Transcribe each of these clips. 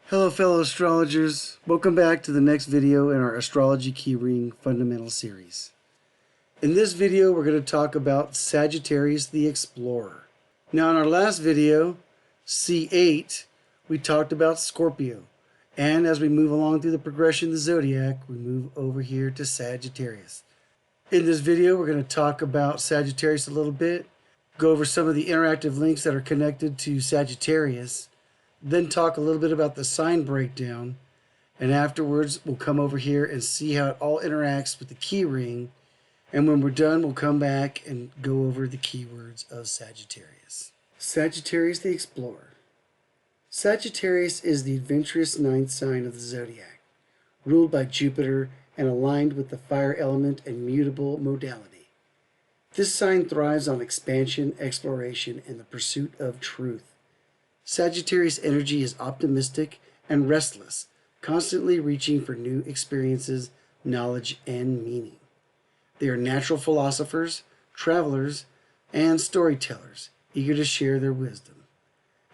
Hello fellow astrologers, welcome back to the next video in our Astrology Keyring Fundamental Series. In this video we're going to talk about Sagittarius the Explorer. Now in our last video, C8, we talked about Scorpio, and as we move along through the progression of the Zodiac, we move over here to Sagittarius. In this video we're going to talk about Sagittarius a little bit, go over some of the interactive links that are connected to Sagittarius, then talk a little bit about the sign breakdown, and afterwards we'll come over here and see how it all interacts with the key ring, and when we're done we'll come back and go over the keywords of Sagittarius. Sagittarius the Explorer. Sagittarius is the adventurous ninth sign of the Zodiac, ruled by Jupiter and aligned with the fire element and mutable modality. This sign thrives on expansion, exploration, and the pursuit of truth. Sagittarius energy is optimistic and restless, constantly reaching for new experiences, knowledge, and meaning. They are natural philosophers, travelers, and storytellers, eager to share their wisdom.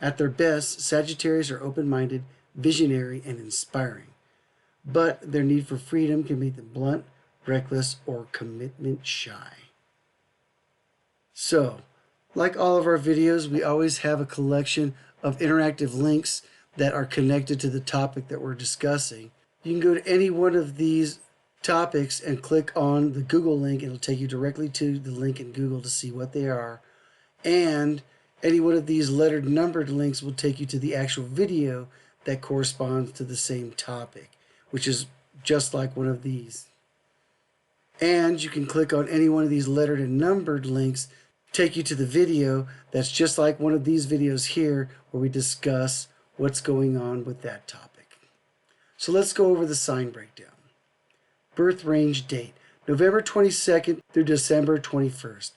At their best, Sagittarius are open-minded, visionary, and inspiring, but their need for freedom can make them blunt, reckless, or commitment shy. So, like all of our videos, we always have a collection of interactive links that are connected to the topic that we're discussing. You can go to any one of these topics and click on the Google link. It'll take you directly to the link in Google to see what they are. And any one of these lettered numbered links will take you to the actual video that corresponds to the same topic, which is just like one of these. And you can click on any one of these lettered and numbered links, take you to the video that's just like one of these videos here where we discuss what's going on with that topic. So let's go over the sign breakdown. Birth range date, November 22nd through December 21st.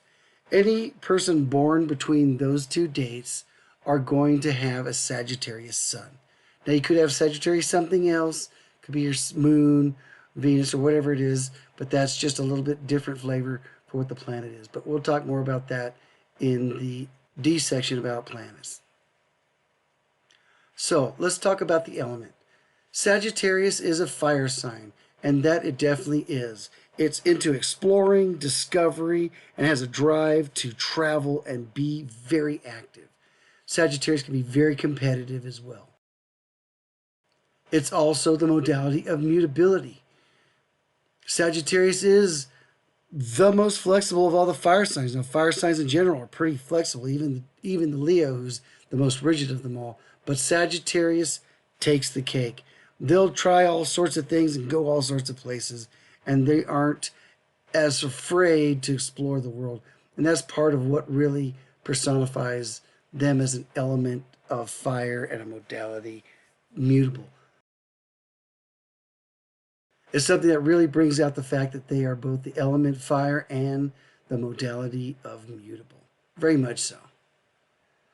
Any person born between those two dates are going to have a Sagittarius sun. Now you could have Sagittarius something else, could be your moon, Venus, or whatever it is, but that's just a little bit different flavor for what the planet is. But we'll talk more about that in the D section about planets. So let's talk about the element. Sagittarius is a fire sign, and that it definitely is. It's into exploring, discovery, and has a drive to travel and be very active. Sagittarius can be very competitive as well. It's also the modality of mutability. Sagittarius is the most flexible of all the fire signs. Now, fire signs in general are pretty flexible, even the Leo, who's the most rigid of them all. But Sagittarius takes the cake. They'll try all sorts of things and go all sorts of places, and they aren't as afraid to explore the world. And that's part of what really personifies them as an element of fire and a modality mutable. It's something that really brings out the fact that they are both the element fire and the modality of mutable. Very much so.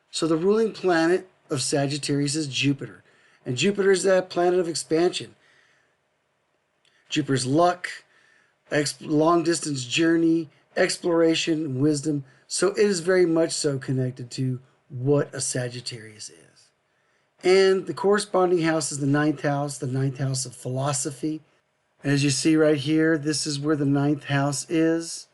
So the ruling planet of Sagittarius is Jupiter. And Jupiter is that planet of expansion. Jupiter's luck, long distance journey, exploration, wisdom. So it is very much so connected to what a Sagittarius is. And the corresponding house is the ninth house of philosophy. And as you see right here, this is where the ninth house is.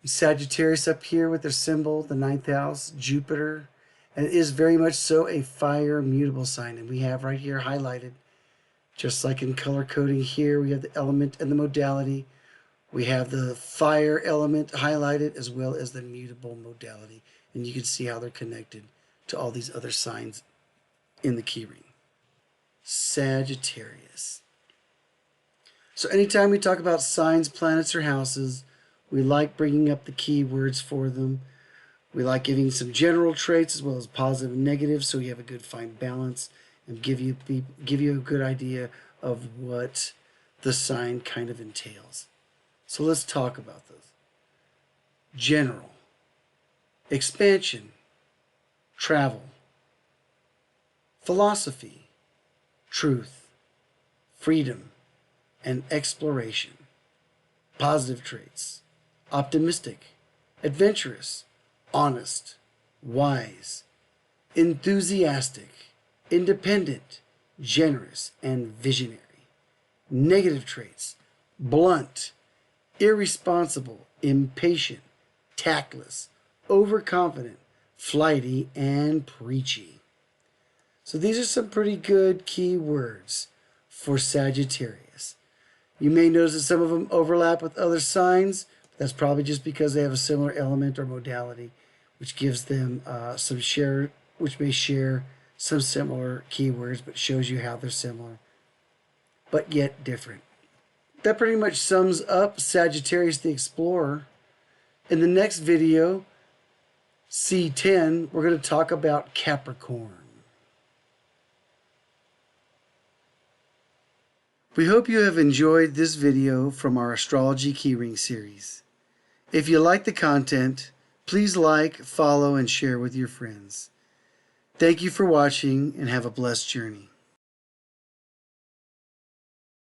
Sagittarius up here with their symbol, the ninth house, Jupiter. And it is very much so a fire mutable sign. And we have right here highlighted, just like in color coding here, we have the element and the modality. We have the fire element highlighted as well as the mutable modality. And you can see how they're connected to all these other signs in the keyring. Sagittarius. So anytime we talk about signs, planets, or houses, we like bringing up the keywords for them. We like giving some general traits as well as positive and negative, so you have a good fine balance and give you a good idea of what the sign kind of entails. So let's talk about those. General, expansion, travel, philosophy, truth, freedom, and exploration. Positive traits: optimistic, adventurous, honest, wise, enthusiastic, independent, generous and visionary. Negative traits: blunt, irresponsible, impatient, tactless, overconfident, flighty, and preachy. So these are some pretty good key words for Sagittarius. You may notice that some of them overlap with other signs. That's probably just because they have a similar element or modality, which gives them which may share some similar keywords, but shows you how they're similar, but yet different. That pretty much sums up Sagittarius the Explorer. In the next video, C10, we're going to talk about Capricorn. We hope you have enjoyed this video from our Astrology Keyring series. If you like the content, please like, follow, and share with your friends. Thank you for watching and have a blessed journey.